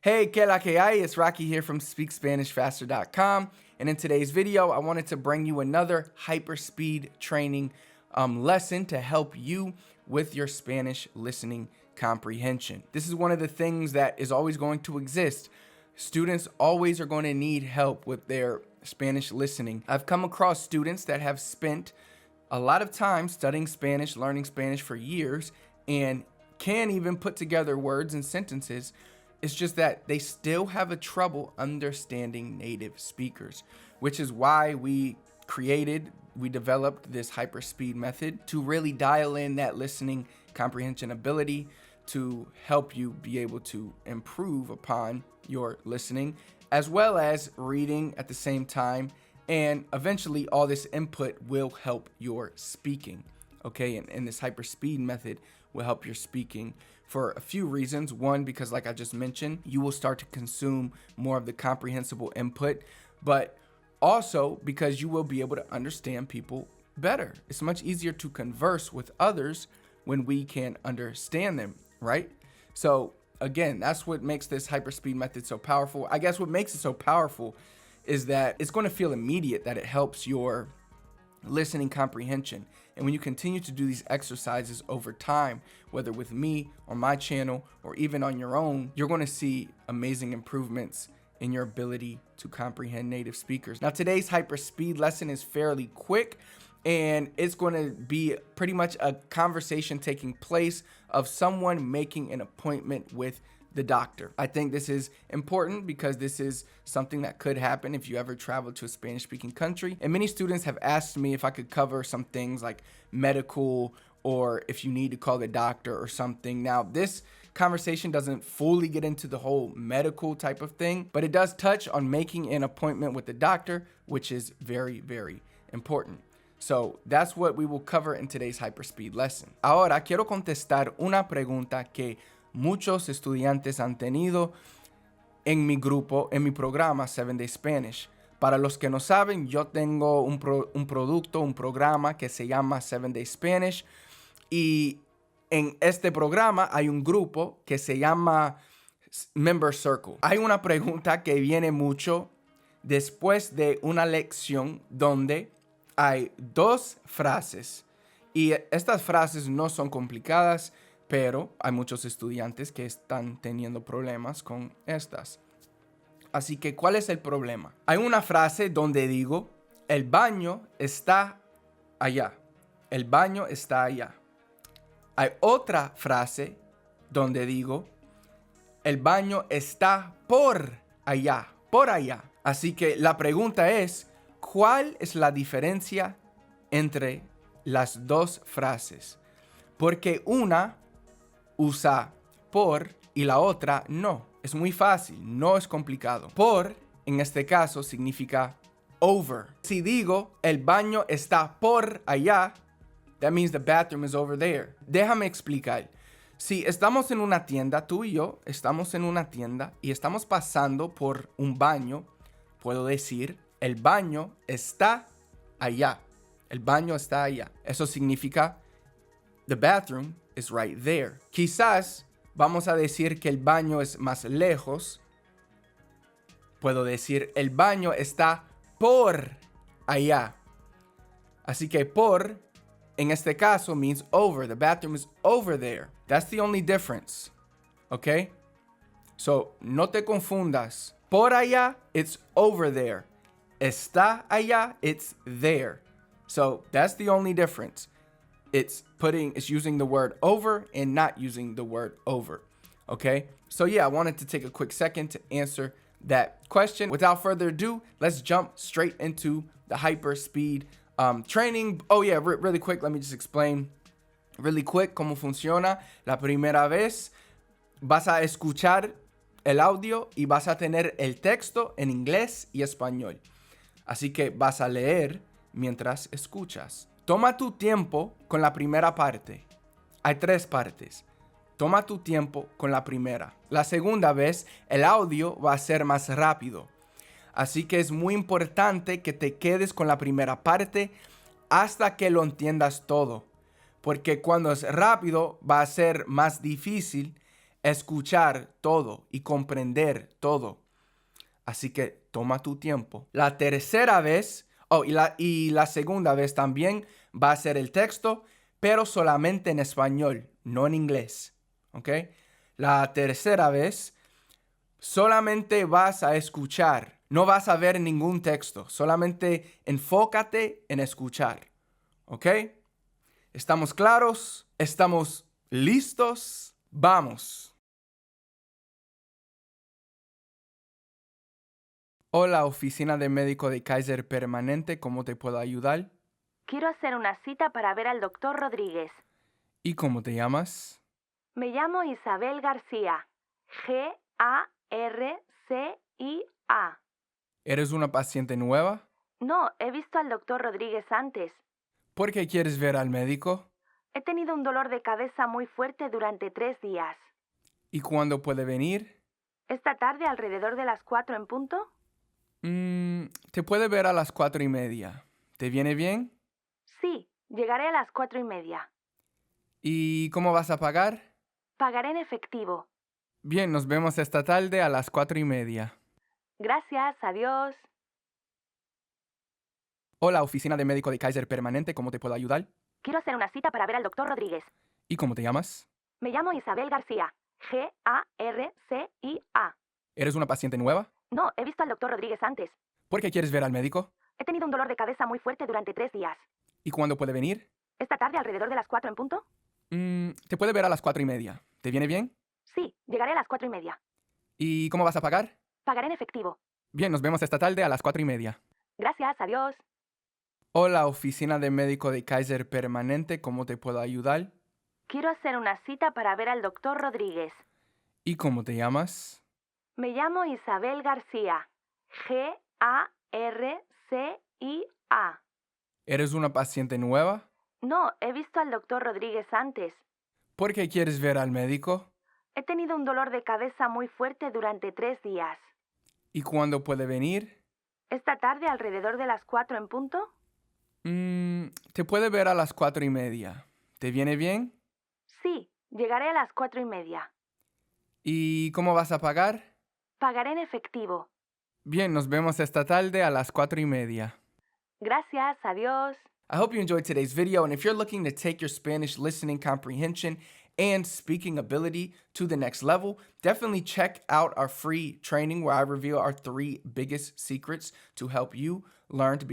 Hey, que la que hay? It's Rocky here from SpeakSpanishFaster.com, and in today's video, I wanted to bring you another hyperspeed training lesson to help you with your Spanish listening comprehension. This is one of the things that is always going to exist. Students always are going to need help with their Spanish listening. I've come across students that have spent a lot of time studying Spanish, learning Spanish for years, and can even put together words and sentences. It's just that they still have a trouble understanding native speakers, which is why we developed this hyperspeed method to really dial in that listening comprehension ability to help you be able to improve upon your listening, as well as reading at the same time. And eventually all this input will help your speaking. Okay, and this hyperspeed method will help your speaking for a few reasons. One, because like I just mentioned, you will start to consume more of the comprehensible input, but also because you will be able to understand people better. It's much easier to converse with others when we can understand them, right? So again, that's what makes this hyperspeed method so powerful. I guess what makes it so powerful is that it's going to feel immediate that it helps your listening comprehension. And when you continue to do these exercises over time, whether with me on my channel or even on your own, you're going to see amazing improvements in your ability to comprehend native speakers. Now, today's hyperspeed lesson is fairly quick, and it's going to be pretty much a conversation taking place of someone making an appointment with the doctor. I think this is important because this is something that could happen if you ever travel to a Spanish-speaking country. And many students have asked me if I could cover some things like medical or if you need to call the doctor or something. Now, this conversation doesn't fully get into the whole medical type of thing, but it does touch on making an appointment with the doctor, which is very, very important. So that's what we will cover in today's hyperspeed lesson. Ahora quiero contestar una pregunta que muchos estudiantes han tenido en mi grupo, en mi programa 7 Day Spanish. Para los que no saben, yo tengo un programa que se llama 7 Day Spanish, y en este programa hay un grupo que se llama Member Circle. Hay una pregunta que viene mucho después de una lección donde hay dos frases, y estas frases no son complicadas, pero hay muchos estudiantes que están teniendo problemas con estas. Así que, ¿cuál es el problema? Hay una frase donde digo, el baño está allá. El baño está allá. Hay otra frase donde digo, el baño está por allá, por allá. Así que la pregunta es, ¿cuál es la diferencia entre las dos frases? Porque una usa por y la otra no. Es muy fácil, no es complicado. Por, en este caso, significa over. Si digo, el baño está por allá, that means the bathroom is over there. Déjame explicar. Si estamos en una tienda, tú y yo estamos en una tienda y estamos pasando por un baño, puedo decir, el baño está allá. El baño está allá. Eso significa the bathroom is right there. Quizás vamos a decir que el baño es más lejos. Puedo decir el baño está por allá. Así que por, en este caso, means over. The bathroom is over there. That's the only difference. Okay? So, no te confundas. Por allá, it's over there. Está allá, it's there. So, that's the only difference. It's using the word over and not using the word over. Okay? So yeah, I wanted to take a quick second to answer that question. Without further ado, let's jump straight into the hyperspeed training. Oh yeah, really quick, let me just explain really quick cómo funciona. La primera vez vas a escuchar el audio y vas a tener el texto en inglés y español. Así que vas a leer mientras escuchas. Toma tu tiempo con la primera parte. Hay 3 partes. Toma tu tiempo con la primera. La segunda vez, el audio va a ser más rápido. Así que es muy importante que te quedes con la primera parte hasta que lo entiendas todo. Porque cuando es rápido va a ser más difícil escuchar todo y comprender todo. Así que toma tu tiempo. La tercera vez, y la segunda vez también va a ser el texto, pero solamente en español, no en inglés. ¿Ok? La tercera vez solamente vas a escuchar, no vas a ver ningún texto, solamente enfócate en escuchar. ¿Ok? ¿Estamos claros? ¿Estamos listos? Vamos. Hola, oficina de médico de Kaiser Permanente, ¿cómo te puedo ayudar? Quiero hacer una cita para ver al doctor Rodríguez. ¿Y cómo te llamas? Me llamo Isabel García. Garcia. ¿Eres una paciente nueva? No, he visto al doctor Rodríguez antes. ¿Por qué quieres ver al médico? He tenido un dolor de cabeza muy fuerte durante 3 días. ¿Y cuándo puede venir? ¿Esta tarde alrededor de las 4 en punto? Te puede ver a las 4:30. ¿Te viene bien? Sí, llegaré a las 4:30. ¿Y cómo vas a pagar? Pagaré en efectivo. Bien, nos vemos esta tarde a las 4:30. Gracias, adiós. Hola, oficina de médico de Kaiser Permanente, ¿cómo te puedo ayudar? Quiero hacer una cita para ver al doctor Rodríguez. ¿Y cómo te llamas? Me llamo Isabel García. Garcia. ¿Eres una paciente nueva? No, he visto al doctor Rodríguez antes. ¿Por qué quieres ver al médico? He tenido un dolor de cabeza muy fuerte durante 3 días. ¿Y cuándo puede venir? ¿Esta tarde alrededor de las 4 en punto? Te puede ver a las 4:30. ¿Te viene bien? Sí, llegaré a las 4:30. ¿Y cómo vas a pagar? Pagaré en efectivo. Bien, nos vemos esta tarde a las 4:30. Gracias, adiós. Hola, oficina de médico de Kaiser Permanente, ¿cómo te puedo ayudar? Quiero hacer una cita para ver al doctor Rodríguez. ¿Y cómo te llamas? Me llamo Isabel García. Garcia. ¿Eres una paciente nueva? No, he visto al doctor Rodríguez antes. ¿Por qué quieres ver al médico? He tenido un dolor de cabeza muy fuerte durante 3 días. ¿Y cuándo puede venir? ¿Esta tarde alrededor de las 4 en punto? Te puede ver a las 4:30. ¿Te viene bien? Sí, llegaré a las 4:30. ¿Y cómo vas a pagar? Pagaré en efectivo. Bien, nos vemos esta tarde a las 4:30. Gracias, adiós. I hope you enjoyed today's video, and if you're looking to take your Spanish listening comprehension and speaking ability to the next level, definitely check out our free training where I reveal our 3 biggest secrets to help you learn to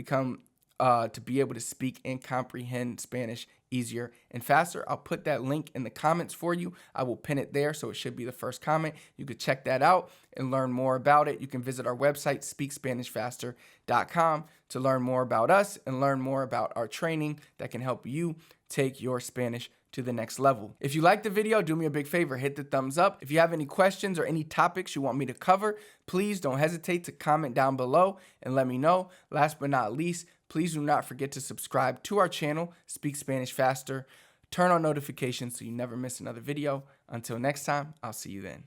to be able to speak and comprehend Spanish easier and faster. I'll put that link in the comments for you. I will pin it there, so it should be the first comment. You could check that out and learn more about it. You can visit our website, speakspanishfaster.com, to learn more about us and learn more about our training that can help you take your Spanish to the next level. If you liked the video, do me a big favor, hit the thumbs up. If you have any questions or any topics you want me to cover, please don't hesitate to comment down below and let me know. Last but not least, please do not forget to subscribe to our channel, Speak Spanish Faster. Turn on notifications so you never miss another video. Until next time, I'll see you then.